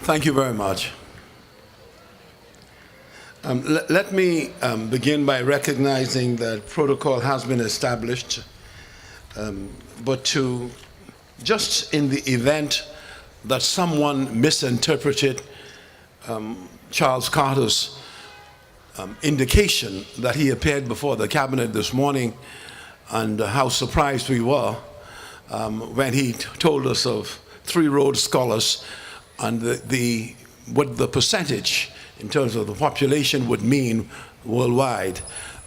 Thank you very much. Let me begin by recognizing that protocol has been established, but to just in the event that someone misinterpreted Charles Carter's indication that he appeared before the cabinet this morning, and how surprised we were when he told us of 3 Rhodes Scholars and what the percentage in terms of the population would mean worldwide.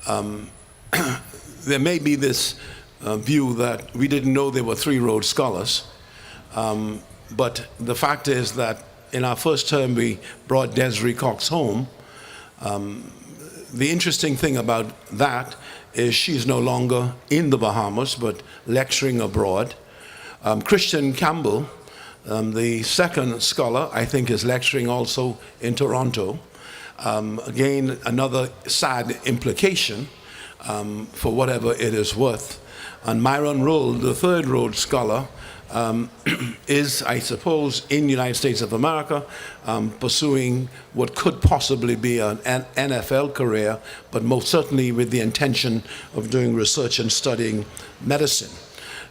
There may be this view that we didn't know there were 3 Rhodes Scholars, but the fact is that in our first term we brought Desiree Cox home. The interesting thing about that is she's no longer in the Bahamas but lecturing abroad. Christian Campbell, the second scholar, I think, is lecturing also in Toronto. Again, another sad implication for whatever it is worth. And Myron Roll, the third Rhodes Scholar, is, I suppose, in the United States of America, pursuing what could possibly be an NFL career, but most certainly with the intention of doing research and studying medicine.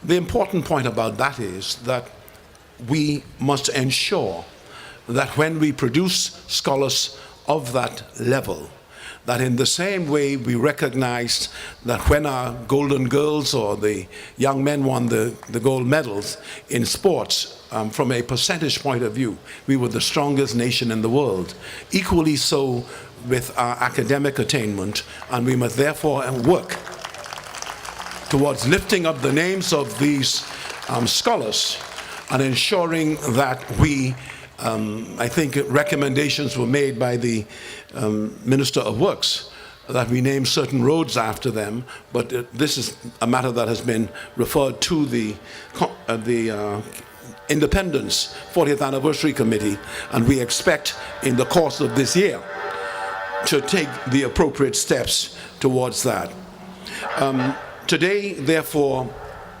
The important point about that is that we must ensure that when we produce scholars of that level, that in the same way we recognized that when our golden girls or the young men won the gold medals in sports, from a percentage point of view, we were the strongest nation in the world. Equally so with our academic attainment, and we must therefore work towards lifting up the names of these scholars and ensuring that we, I think recommendations were made by the Minister of Works that we name certain roads after them, but this is a matter that has been referred to the Independence 40th Anniversary Committee, and we expect in the course of this year to take the appropriate steps towards that. Today, therefore,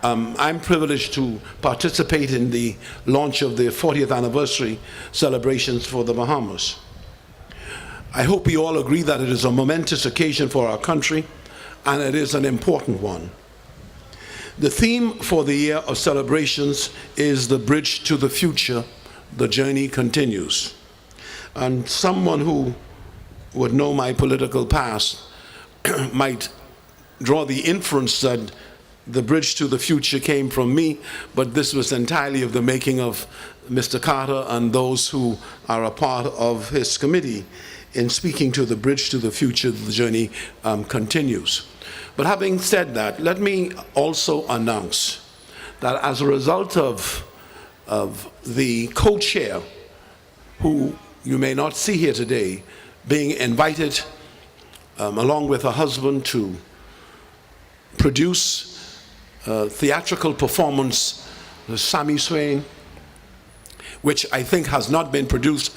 I'm privileged to participate in the launch of the 40th anniversary celebrations for the Bahamas. I hope we all agree that it is a momentous occasion for our country, and it is an important one. The theme for the year of celebrations is the bridge to the future. The journey continues. And someone who would know my political past might draw the inference that the bridge to the future came from me, but this was entirely of the making of Mr. Carter and those who are a part of his committee in speaking to the bridge to the future. The journey continues. But having said that, let me also announce that as a result of the co-chair, who you may not see here today, being invited along with her husband to produce theatrical performance, Sammy Swain, which I think has not been produced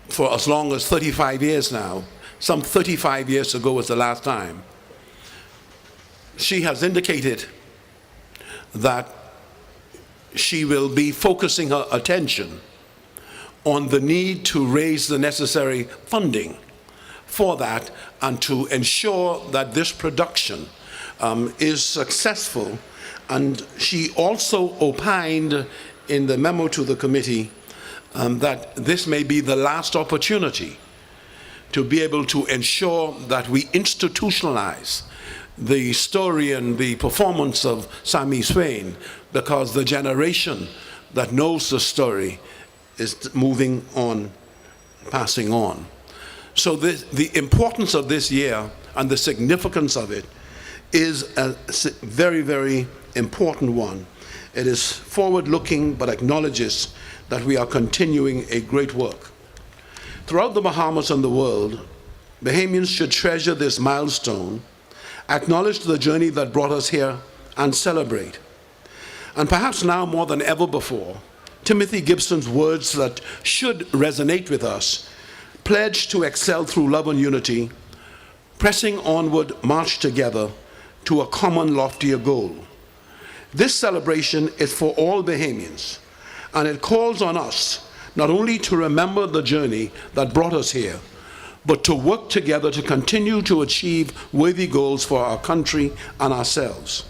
for as long as 35 years now. Some 35 years ago was the last time. She has indicated that she will be focusing her attention on the need to raise the necessary funding for that and to ensure that this production is successful. And she also opined in the memo to the committee that this may be the last opportunity to be able to ensure that we institutionalize the story and the performance of Sammy Swain, because the generation that knows the story is moving on, passing on. So the importance of this year and the significance of it is a very, very important one. It is forward-looking, but acknowledges that we are continuing a great work. Throughout the Bahamas and the world, Bahamians should treasure this milestone, acknowledge the journey that brought us here, and celebrate. And perhaps now more than ever before, Timothy Gibson's words that should resonate with us: pledge to excel through love and unity, pressing onward, march together to a common loftier goal. This celebration is for all Bahamians, and it calls on us not only to remember the journey that brought us here, but to work together to continue to achieve worthy goals for our country and ourselves.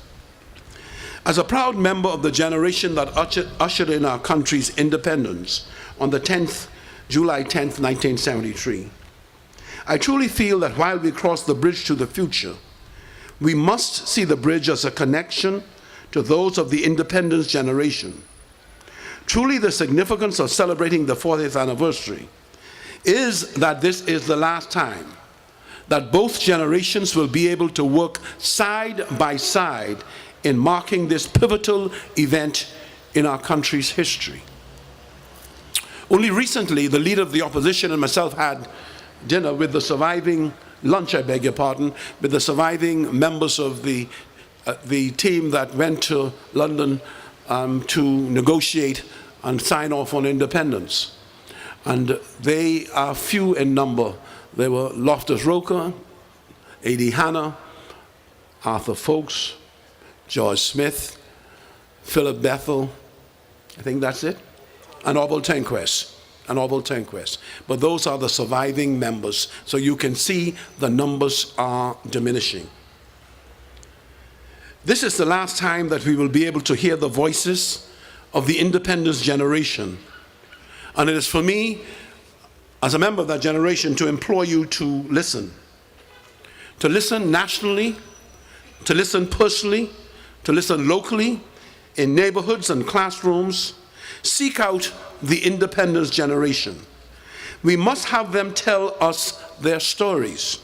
As a proud member of the generation that ushered in our country's independence on the July 10th, 1973, I truly feel that while we cross the bridge to the future, we must see the bridge as a connection to those of the independence generation. Truly, the significance of celebrating the 40th anniversary is that this is the last time that both generations will be able to work side by side in marking this pivotal event in our country's history. Only recently, the leader of the opposition and myself had dinner with the surviving, lunch I beg your pardon, with the surviving members of the team that went to London to negotiate and sign off on independence. And they are few in number. They were Loftus Roker, A.D. Hanna, Arthur Folks, George Smith, Philip Bethel, I think that's it, and Orville Tenquest. But those are the surviving members, so you can see the numbers are diminishing. This is the last time that we will be able to hear the voices of the independence generation. And it is for me, as a member of that generation, to implore you to listen nationally, to listen personally, to listen locally, in neighborhoods and classrooms. Seek out the independence generation. We must have them tell us their stories.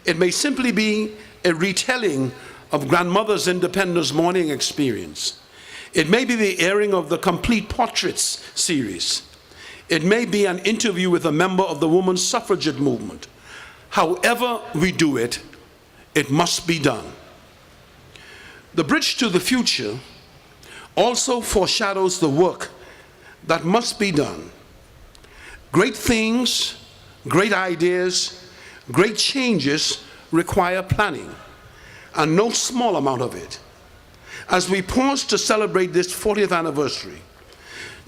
It may simply be a retelling of grandmother's independence morning experience. It may be the airing of the Complete Portraits series. It may be an interview with a member of the women's suffragette movement. However we do it, it must be done. The bridge to the future also foreshadows the work that must be done. Great things, great ideas, great changes require planning, and no small amount of it. As we pause to celebrate this 40th anniversary,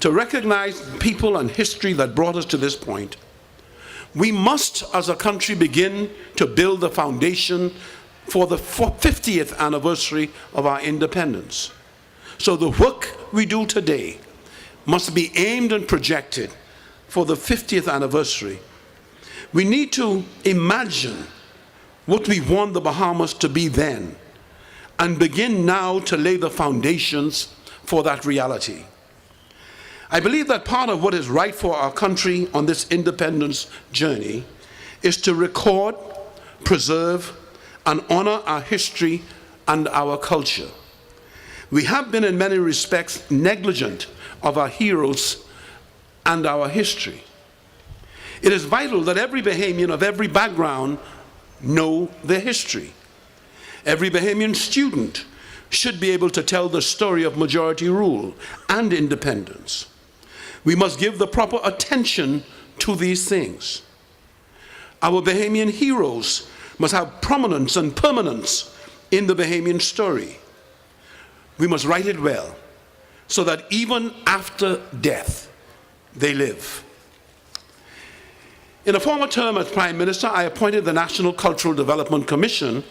to recognize people and history that brought us to this point, we must, as a country, begin to build the foundation for the 50th anniversary of our independence. So the work we do today must be aimed and projected for the 50th anniversary. We need to imagine what we want the Bahamas to be then, and begin now to lay the foundations for that reality. I believe that part of what is right for our country on this independence journey is to record, preserve, and honor our history and our culture. We have been in many respects negligent of our heroes and our history. It is vital that every Bahamian of every background know their history. Every Bahamian student should be able to tell the story of majority rule and independence. We must give the proper attention to these things. Our Bahamian heroes must have prominence and permanence in the Bahamian story. We must write it well, so that even after death, they live. In a former term as Prime Minister, I appointed the National Cultural Development Commission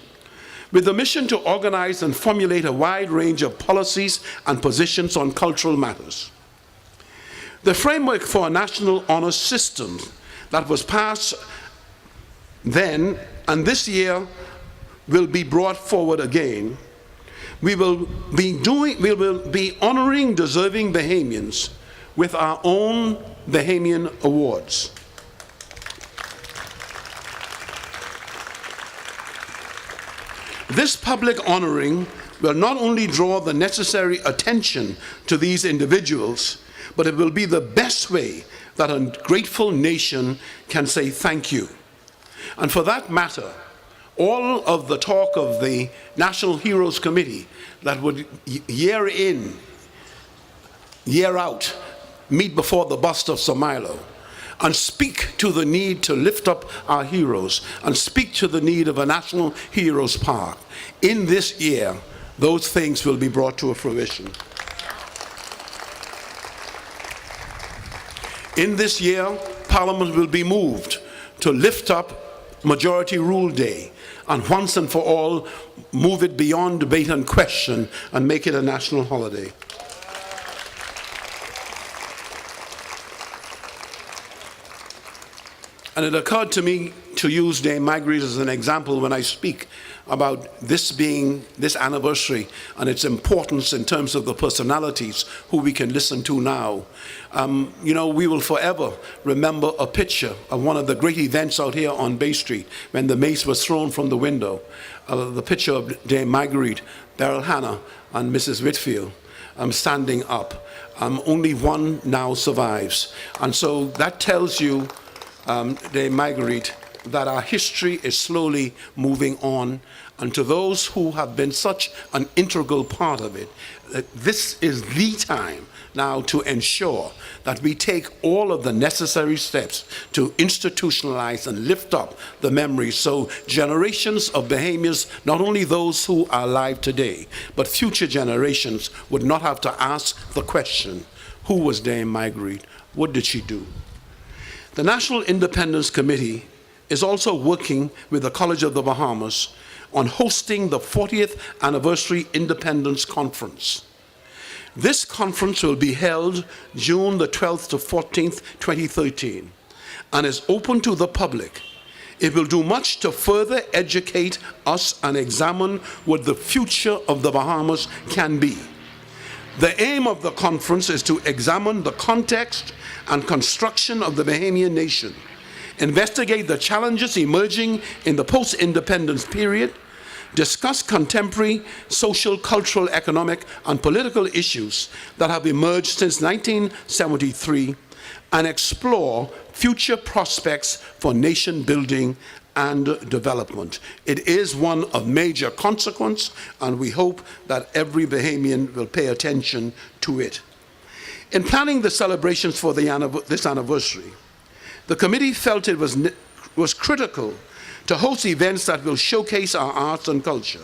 with the mission to organize and formulate a wide range of policies and positions on cultural matters. The framework for a national honor system that was passed then and this year will be brought forward again. We will be honoring deserving Bahamians with our own Bahamian awards. This public honoring will not only draw the necessary attention to these individuals, but it will be the best way that a grateful nation can say thank you. And for that matter, all of the talk of the National Heroes Committee that would year in, year out, meet before the bust of Sir Milo and speak to the need to lift up our heroes and speak to the need of a National Heroes Park. In this year, those things will be brought to a fruition. In this year, Parliament will be moved to lift up Majority Rule Day and once and for all move it beyond debate and question and make it a national holiday. And it occurred to me to use Dame Marguerite as an example when I speak about this being this anniversary and its importance in terms of the personalities who we can listen to now. You know, we will forever remember a picture of one of the great events out here on Bay Street when the mace was thrown from the window. The picture of Dame Marguerite, Beryl Hannah, and Mrs. Whitfield standing up. Only one now survives. And so that tells you, Dame Marguerite, that our history is slowly moving on, and to those who have been such an integral part of it, this is the time now to ensure that we take all of the necessary steps to institutionalize and lift up the memories so generations of Bahamians, not only those who are alive today, but future generations would not have to ask the question, who was Dame Marguerite? What did she do? The National Independence Committee is also working with the College of the Bahamas on hosting the 40th Anniversary Independence Conference. This conference will be held June the 12th to 14th, 2013, and is open to the public. It will do much to further educate us and examine what the future of the Bahamas can be. The aim of the conference is to examine the context and construction of the Bahamian nation, investigate the challenges emerging in the post-independence period, discuss contemporary social, cultural, economic, and political issues that have emerged since 1973, and explore future prospects for nation building and development. It is one of major consequence, and we hope that every Bahamian will pay attention to it. In planning the celebrations for this anniversary, the committee felt it was critical to host events that will showcase our arts and culture.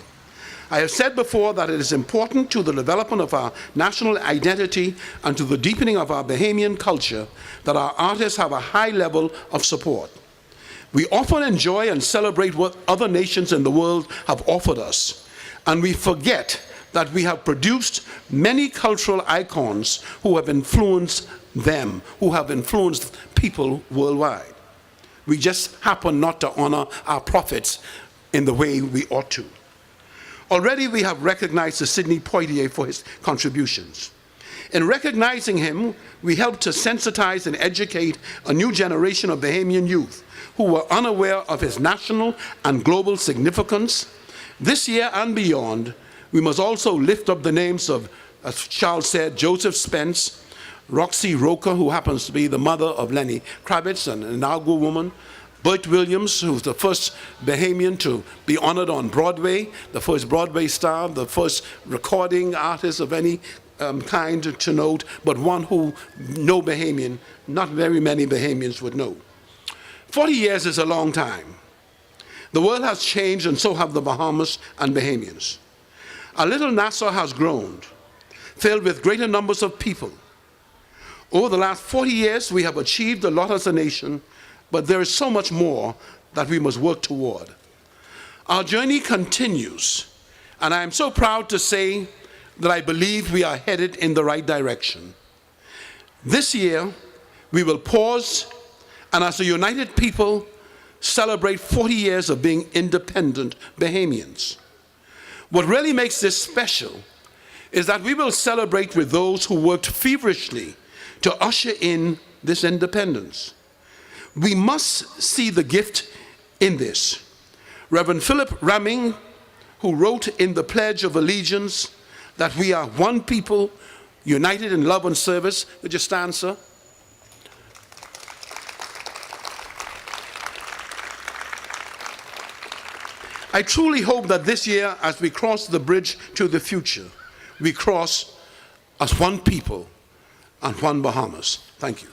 I have said before that it is important to the development of our national identity and to the deepening of our Bahamian culture that our artists have a high level of support. We often enjoy and celebrate what other nations in the world have offered us, and we forget that we have produced many cultural icons who have influenced them, who have influenced people worldwide. We just happen not to honor our prophets in the way we ought to. Already we have recognized Sidney Poitier for his contributions. In recognizing him, we helped to sensitize and educate a new generation of Bahamian youth who were unaware of his national and global significance. This year and beyond, we must also lift up the names of, as Charles said, Joseph Spence, Roxy Roker, who happens to be the mother of Lenny Kravitz, an inaugural woman, Bert Williams, who's the first Bahamian to be honored on Broadway, the first Broadway star, the first recording artist of any kind to note, but one who no Bahamian, not very many Bahamians would know. 40 years is a long time. The world has changed, and so have the Bahamas and Bahamians. Our little Nassau has grown, filled with greater numbers of people. Over the last 40 years, we have achieved a lot as a nation, but there is so much more that we must work toward. Our journey continues, and I am so proud to say that I believe we are headed in the right direction. This year, we will pause and as a united people, celebrate 40 years of being independent Bahamians. What really makes this special is that we will celebrate with those who worked feverishly to usher in this independence. We must see the gift in this. Reverend Philip Ramming, who wrote in the Pledge of Allegiance that we are one people, united in love and service. Would you stand, sir? I truly hope that this year, as we cross the bridge to the future, we cross as one people and one Bahamas. Thank you.